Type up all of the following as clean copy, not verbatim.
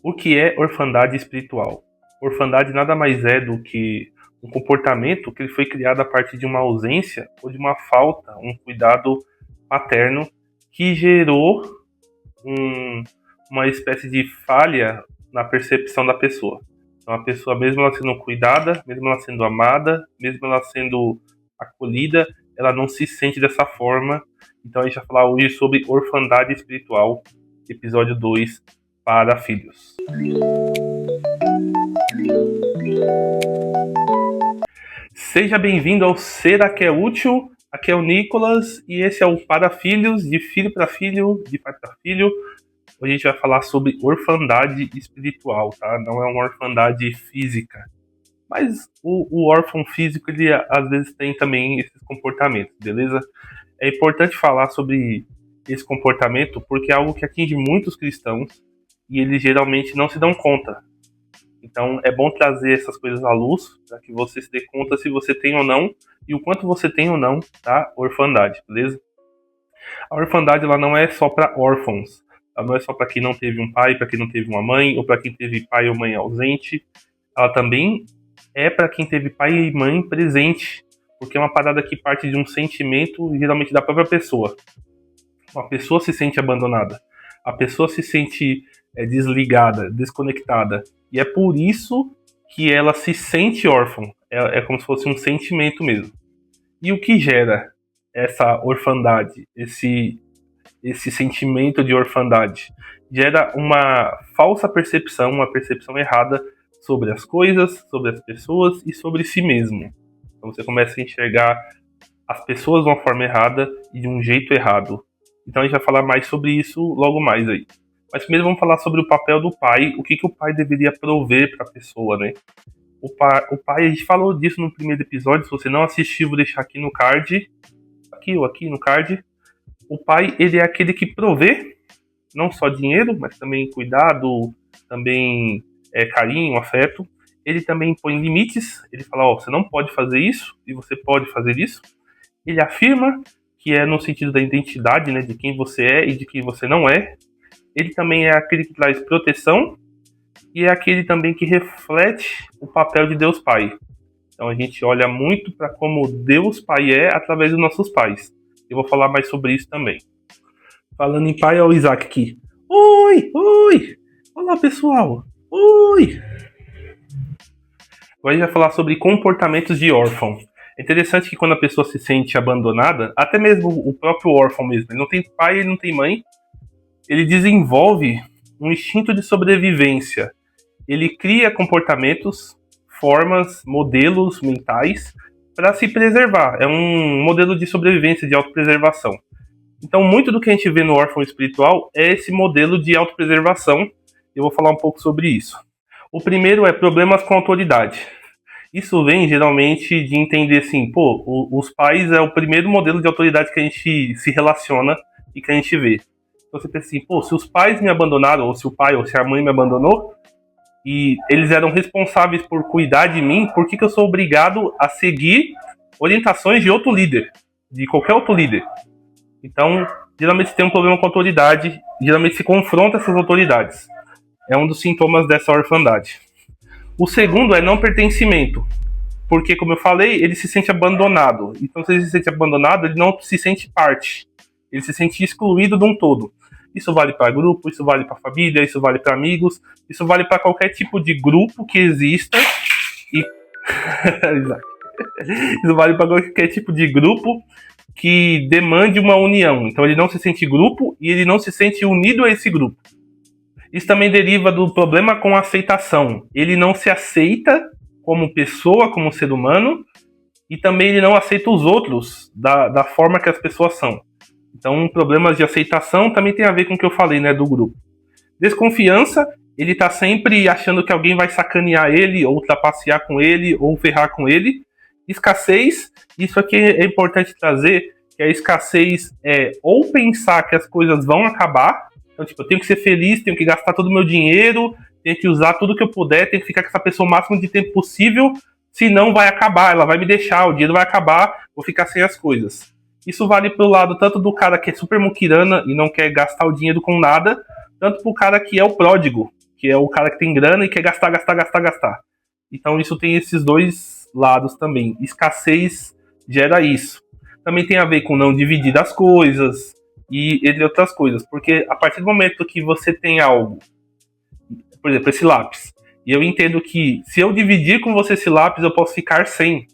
O que é orfandade espiritual? Orfandade nada mais é do que um comportamento que ele foi criado a partir de uma ausência ou de uma falta, um cuidado paterno que gerou uma espécie de falha na percepção da pessoa. Então a pessoa, mesmo ela sendo cuidada, mesmo ela sendo amada, mesmo ela sendo acolhida, ela não se sente dessa forma. Então a gente vai falar hoje sobre orfandade espiritual, episódio 2, para filhos. Seja bem-vindo ao Será que é Útil? Aqui é o Nicolas e esse é o Para Filhos, de filho para filho, de pai para filho. Hoje a gente vai falar sobre orfandade espiritual, tá? Não é uma orfandade física. Mas o órfão físico, ele às vezes tem também esses comportamentos, beleza? É importante falar sobre esse comportamento porque é algo que atinge muitos cristãos e eles geralmente não se dão conta. Então é bom trazer essas coisas à luz para que você se dê conta se você tem ou não e o quanto você tem ou não da orfandade, beleza? A orfandade ela não é só para órfãos, ela não é só para quem não teve um pai, para quem não teve uma mãe ou para quem teve pai ou mãe ausente. Ela também é para quem teve pai e mãe presente, porque é uma parada que parte de um sentimento geralmente da própria pessoa. Uma pessoa se sente abandonada, a pessoa se sente desligada, desconectada, e é por isso que ela se sente órfã. É como se fosse um sentimento mesmo. E o que gera essa orfandade, esse sentimento de orfandade? Gera uma falsa percepção, uma percepção errada sobre as coisas, sobre as pessoas e sobre si mesmo. Então você começa a enxergar as pessoas de uma forma errada e de um jeito errado. Então a gente vai falar mais sobre isso logo mais aí. Mas primeiro vamos falar sobre o papel do pai, o que o pai deveria prover para a pessoa, né? O pai, a gente falou disso no primeiro episódio, se você não assistiu, vou deixar aqui no card, aqui ou aqui no card. O pai, ele é aquele que provê, não só dinheiro, mas também cuidado, também carinho, afeto. Ele também põe limites, ele fala, ó, você não pode fazer isso, e você pode fazer isso. Ele afirma que é no sentido da identidade, né, de quem você é e de quem você não é. Ele também é aquele que traz proteção e é aquele também que reflete o papel de Deus Pai. Então a gente olha muito para como Deus Pai é através dos nossos pais. Eu vou falar mais sobre isso também. Falando em pai, olha o Isaac aqui. Oi! Olá, pessoal! Oi! Agora a gente vai falar sobre comportamentos de órfão. É interessante que quando a pessoa se sente abandonada, até mesmo o próprio órfão mesmo, ele não tem pai, ele não tem mãe, ele desenvolve um instinto de sobrevivência. Ele cria comportamentos, formas, modelos mentais para se preservar. É um modelo de sobrevivência, de autopreservação. Então, muito do que a gente vê no órfão espiritual é esse modelo de autopreservação. Eu vou falar um pouco sobre isso. O primeiro é problemas com autoridade. Isso vem, geralmente, de entender assim, os pais é o primeiro modelo de autoridade que a gente se relaciona e que a gente vê. Então você pensa assim, se os pais me abandonaram, ou se o pai ou se a mãe me abandonou, e eles eram responsáveis por cuidar de mim, por que eu sou obrigado a seguir orientações de outro líder, de qualquer outro líder? Então, geralmente se tem um problema com a autoridade, geralmente se confronta essas autoridades. É um dos sintomas dessa orfandade. O segundo é não pertencimento, porque, como eu falei, ele se sente abandonado. Então, se ele se sente abandonado, ele não se sente parte. Ele se sente excluído de um todo. Isso vale para grupo, isso vale para família, isso vale para amigos, isso vale para qualquer tipo de grupo que exista. Isso vale para qualquer tipo de grupo que demande uma união. Então ele não se sente grupo e ele não se sente unido a esse grupo. Isso também deriva do problema com a aceitação. Ele não se aceita como pessoa, como ser humano, e também ele não aceita os outros da forma que as pessoas são. Então, problemas de aceitação também tem a ver com o que eu falei, né, do grupo. Desconfiança, ele tá sempre achando que alguém vai sacanear ele, ou trapacear com ele, ou ferrar com ele. Escassez, isso aqui é importante trazer, que a escassez é ou pensar que as coisas vão acabar, então, tipo, eu tenho que ser feliz, tenho que gastar todo o meu dinheiro, tenho que usar tudo que eu puder, tenho que ficar com essa pessoa o máximo de tempo possível, senão vai acabar, ela vai me deixar, o dinheiro vai acabar, vou ficar sem as coisas. Isso vale pro lado tanto do cara que é super muquirana e não quer gastar o dinheiro com nada, tanto pro cara que é o pródigo. que é o cara que tem grana e quer gastar, gastar, gastar, gastar. Então isso tem esses dois lados também. Escassez gera isso. Também tem a ver com não dividir as coisas e entre outras coisas. Porque a partir do momento que você tem algo, por exemplo, esse lápis, e eu entendo que se eu dividir com você esse lápis, eu posso ficar sem.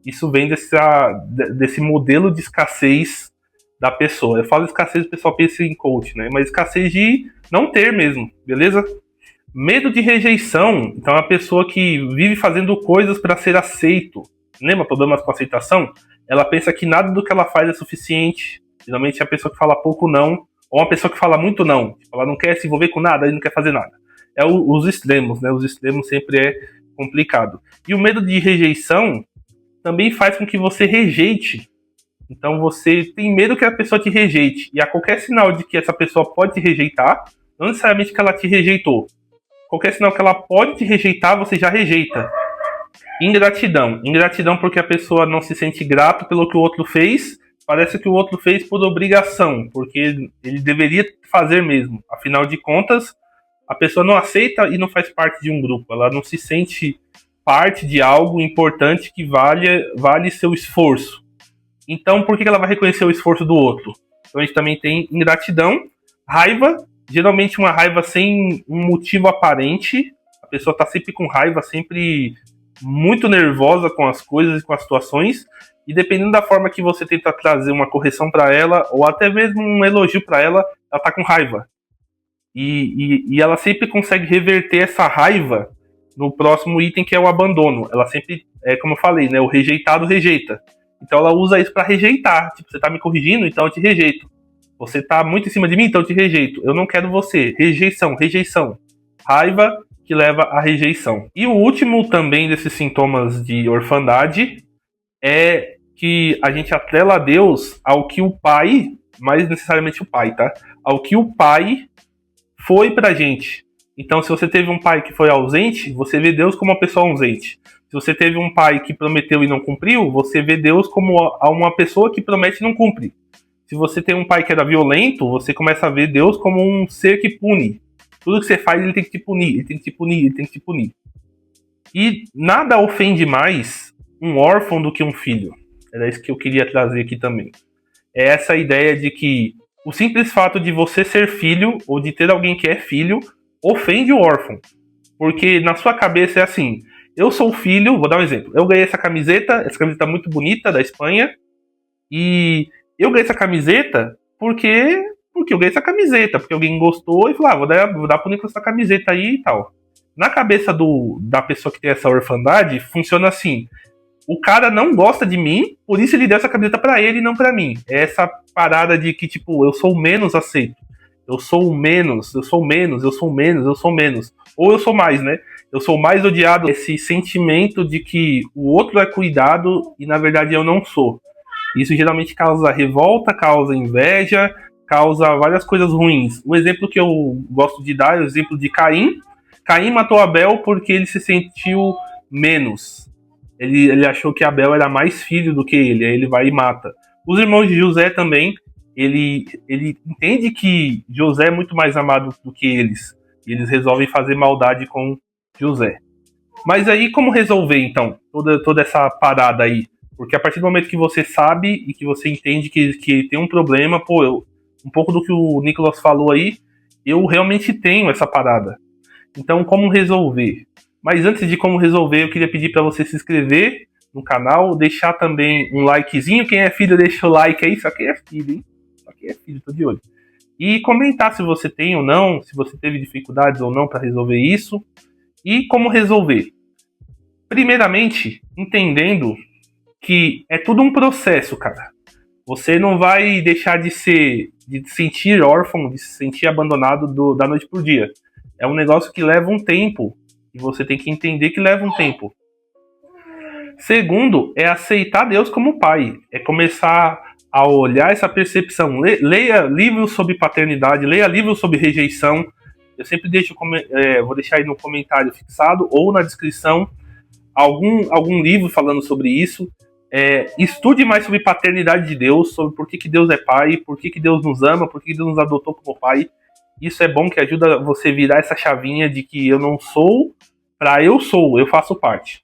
Isso vem desse modelo de escassez da pessoa. Eu falo escassez, o pessoal pensa em coach, né? Mas escassez de não ter mesmo, beleza? Medo de rejeição. Então, é a pessoa que vive fazendo coisas para ser aceito. Lembra problemas com aceitação? Ela pensa que nada do que ela faz é suficiente. Geralmente é a pessoa que fala pouco não, ou uma pessoa que fala muito não. Ela não quer se envolver com nada e não quer fazer nada. É os extremos, né? Os extremos sempre é complicado. E o medo de rejeição também faz com que você rejeite. Então você tem medo que a pessoa te rejeite. E a qualquer sinal de que essa pessoa pode te rejeitar, não necessariamente que ela te rejeitou. Qualquer sinal que ela pode te rejeitar, você já rejeita. Ingratidão. Ingratidão porque a pessoa não se sente grato pelo que o outro fez. Parece que o outro fez por obrigação, porque ele deveria fazer mesmo. Afinal de contas, a pessoa não aceita e não faz parte de um grupo. Ela não se sente parte de algo importante que vale seu esforço. Então, por que ela vai reconhecer o esforço do outro? Então, a gente também tem ingratidão, raiva, geralmente uma raiva sem um motivo aparente. A pessoa está sempre com raiva, sempre muito nervosa com as coisas e com as situações. E dependendo da forma que você tenta trazer uma correção para ela, ou até mesmo um elogio para ela, ela está com raiva. E ela sempre consegue reverter essa raiva no próximo item, que é o abandono. Ela sempre, como eu falei, né, o rejeitado rejeita. Então ela usa isso para rejeitar. Tipo, você tá me corrigindo, então eu te rejeito. Você tá muito em cima de mim, então eu te rejeito. Eu não quero você. Rejeição, rejeição. Raiva que leva à rejeição. E o último também desses sintomas de orfandade é que a gente atrela a Deus ao que o pai, mais necessariamente o pai, tá? Ao que o pai foi pra gente. Então, se você teve um pai que foi ausente, você vê Deus como uma pessoa ausente. Se você teve um pai que prometeu e não cumpriu, você vê Deus como uma pessoa que promete e não cumpre. Se você tem um pai que era violento, você começa a ver Deus como um ser que pune. Tudo que você faz, ele tem que te punir, ele tem que te punir, ele tem que te punir. E nada ofende mais um órfão do que um filho. Era isso que eu queria trazer aqui também. É essa ideia de que o simples fato de você ser filho, ou de ter alguém que é filho, ofende o órfão. Porque na sua cabeça é assim: eu sou filho, vou dar um exemplo. Eu ganhei essa camiseta muito bonita da Espanha, e eu ganhei essa camiseta porque eu ganhei essa camiseta, porque alguém gostou e falou, vou dar pro Nicolas essa camiseta aí e tal. Na cabeça da pessoa que tem essa orfandade, funciona assim: o cara não gosta de mim, por isso ele deu essa camiseta pra ele e não pra mim. É essa parada de que, tipo, eu sou menos aceito. Eu sou menos, eu sou menos, eu sou menos, eu sou menos. Ou eu sou mais, né? Eu sou mais odiado. Esse sentimento de que o outro é cuidado e, na verdade, eu não sou. Isso geralmente causa revolta, causa inveja, causa várias coisas ruins. O exemplo que eu gosto de dar é o exemplo de Caim. Caim matou Abel porque ele se sentiu menos. Ele achou que Abel era mais filho do que ele, aí ele vai e mata. Os irmãos de José também, ele entende que José é muito mais amado do que eles. E eles resolvem fazer maldade com José. Mas aí como resolver, então, toda essa parada aí? Porque a partir do momento que você sabe e que você entende que tem um problema, um pouco do que o Nicolas falou aí, eu realmente tenho essa parada. Então, como resolver? Mas antes de como resolver, eu queria pedir para você se inscrever no canal, deixar também um likezinho. Quem é filho, deixa o like aí. Só quem é filho, hein? Só quem é filho, tô de olho. E comentar se você tem ou não, se você teve dificuldades ou não para resolver isso. E como resolver? Primeiramente, entendendo que é tudo um processo, cara. Você não vai deixar de se sentir órfão, de se sentir abandonado da noite pro dia. É um negócio que leva um tempo. E você tem que entender que leva um tempo. Segundo, é aceitar Deus como pai. É começar a olhar essa percepção. Leia livros sobre paternidade, leia livros sobre rejeição. Eu sempre vou deixar aí no comentário fixado ou na descrição algum livro falando sobre isso. Estude mais sobre paternidade de Deus, sobre por que Deus é pai, por que Deus nos ama, por que Deus nos adotou como pai. Isso é bom, que ajuda você virar essa chavinha de que eu não sou para eu sou, eu faço parte.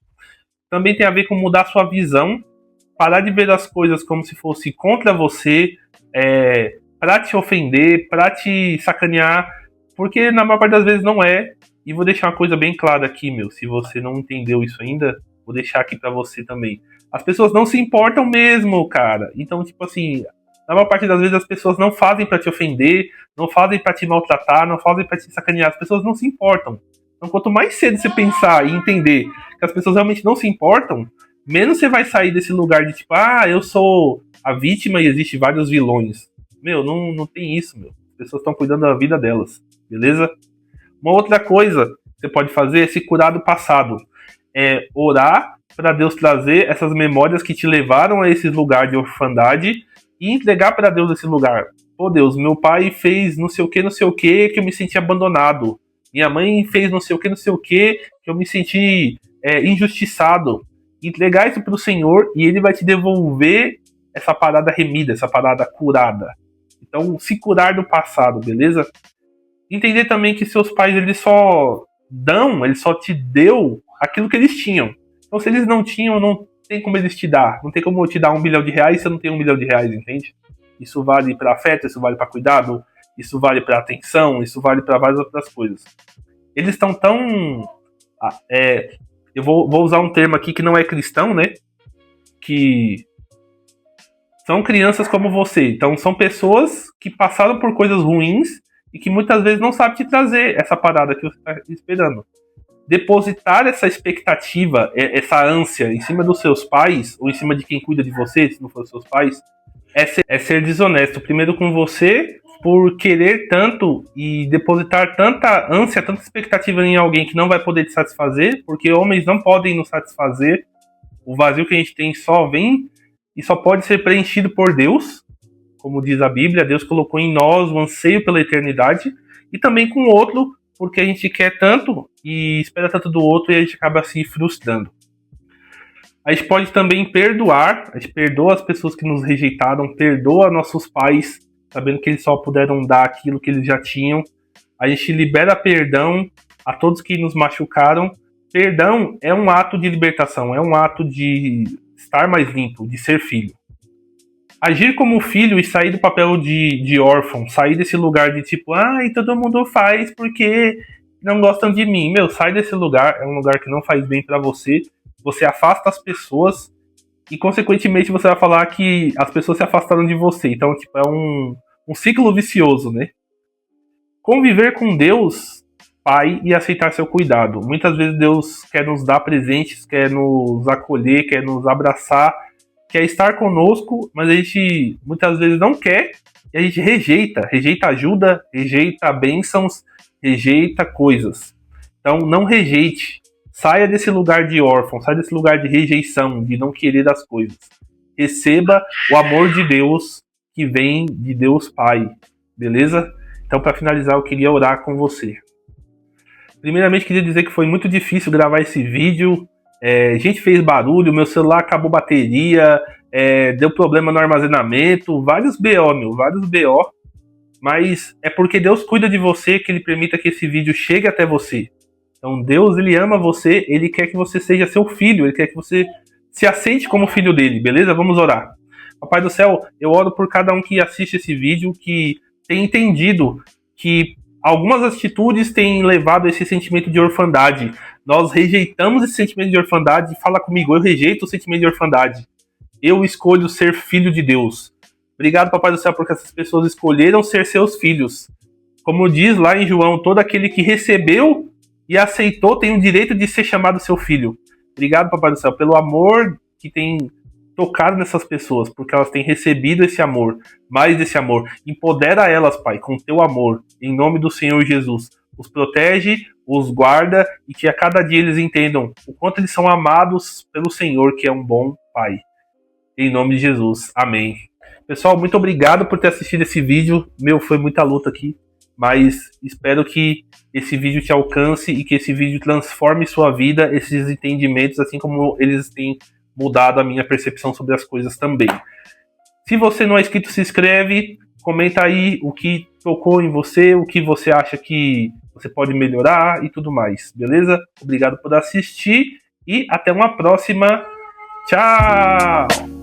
Também tem a ver com mudar sua visão, parar de ver as coisas como se fosse contra você, para te ofender, para te sacanear, porque na maior parte das vezes não é. E vou deixar uma coisa bem clara aqui, meu, se você não entendeu isso ainda, vou deixar aqui para você também. As pessoas não se importam mesmo, cara. Então, tipo assim, na maior parte das vezes as pessoas não fazem para te ofender, não fazem para te maltratar, não fazem para te sacanear. As pessoas não se importam. Então, quanto mais cedo você pensar e entender que as pessoas realmente não se importam, menos você vai sair desse lugar de tipo, eu sou a vítima e existe vários vilões. Meu, não tem isso, meu. As pessoas estão cuidando da vida delas, beleza? Uma outra coisa que você pode fazer é se curar do passado. É orar para Deus trazer essas memórias que te levaram a esse lugar de orfandade e entregar para Deus esse lugar. Pô, Deus, meu pai fez não sei o que eu me senti abandonado. Minha mãe fez não sei o que eu me senti injustiçado. Entregar isso pro Senhor e Ele vai te devolver essa parada remida, essa parada curada. Então, se curar do passado, beleza? Entender também que seus pais, eles só te deu aquilo que eles tinham. Então, se eles não tinham, não tem como eles te dar. Não tem como eu te dar R$1 bilhão se você não tem R$1 bilhão, entende? Isso vale para afeto, isso vale para cuidado, isso vale para atenção, isso vale para várias outras coisas. Eles estão tão... eu vou usar um termo aqui que não é cristão, né? Que são crianças como você. Então, são pessoas que passaram por coisas ruins e que muitas vezes não sabem te trazer essa parada que você está esperando. Depositar essa expectativa, essa ânsia em cima dos seus pais, ou em cima de quem cuida de você, se não for os seus pais, é ser desonesto. Primeiro com você, por querer tanto e depositar tanta ânsia, tanta expectativa em alguém que não vai poder te satisfazer, porque homens não podem nos satisfazer. O vazio que a gente tem só vem e só pode ser preenchido por Deus, como diz a Bíblia. Deus colocou em nós o anseio pela eternidade, e também com o outro, porque a gente quer tanto e espera tanto do outro e a gente acaba se frustrando. A gente pode também perdoar, a gente perdoa as pessoas que nos rejeitaram, perdoa nossos pais, sabendo que eles só puderam dar aquilo que eles já tinham. A gente libera perdão a todos que nos machucaram. Perdão é um ato de libertação, é um ato de estar mais limpo, de ser filho. Agir como filho e sair do papel de órfão, sair desse lugar de tipo, todo mundo faz porque não gostam de mim. Meu, sai desse lugar, é um lugar que não faz bem pra você. Você afasta as pessoas e, consequentemente, você vai falar que as pessoas se afastaram de você. Então, tipo, é um ciclo vicioso, né? Conviver com Deus, Pai, e aceitar seu cuidado. Muitas vezes Deus quer nos dar presentes, quer nos acolher, quer nos abraçar, quer estar conosco, mas a gente muitas vezes não quer e a gente rejeita ajuda, rejeita bênçãos, rejeita coisas. Então não rejeite, saia desse lugar de órfão, saia desse lugar de rejeição, de não querer as coisas. Receba o amor de Deus que vem de Deus Pai, beleza? Então, para finalizar, eu queria orar com você. Primeiramente, queria dizer que foi muito difícil gravar esse vídeo. A gente fez barulho, meu celular acabou bateria, deu problema no armazenamento, vários BO. Mas é porque Deus cuida de você que Ele permita que esse vídeo chegue até você. Então Deus, Ele ama você, Ele quer que você seja seu filho, Ele quer que você se aceite como filho dele, beleza? Vamos orar. Papai do céu, eu oro por cada um que assiste esse vídeo, que tem entendido que algumas atitudes têm levado a esse sentimento de orfandade. Nós rejeitamos esse sentimento de orfandade. Fala comigo, eu rejeito o sentimento de orfandade. Eu escolho ser filho de Deus. Obrigado, Papai do céu, porque essas pessoas escolheram ser seus filhos. Como diz lá em João, todo aquele que recebeu e aceitou tem o direito de ser chamado seu filho. Obrigado, Papai do céu, pelo amor que tem tocado nessas pessoas, porque elas têm recebido esse amor, mais desse amor. Empodera elas, Pai, com teu amor, em nome do Senhor Jesus. Os protege, os guarda e que a cada dia eles entendam o quanto eles são amados pelo Senhor, que é um bom Pai. Em nome de Jesus. Amém. Pessoal, muito obrigado por ter assistido esse vídeo. Foi muita luta aqui, mas espero que esse vídeo te alcance e que esse vídeo transforme sua vida, esses entendimentos, assim como eles têm mudado a minha percepção sobre as coisas também. Se você não é inscrito, se inscreve, Comenta aí o que tocou em você, o que você acha que você pode melhorar e tudo mais, beleza? Obrigado por assistir e até uma próxima. Tchau!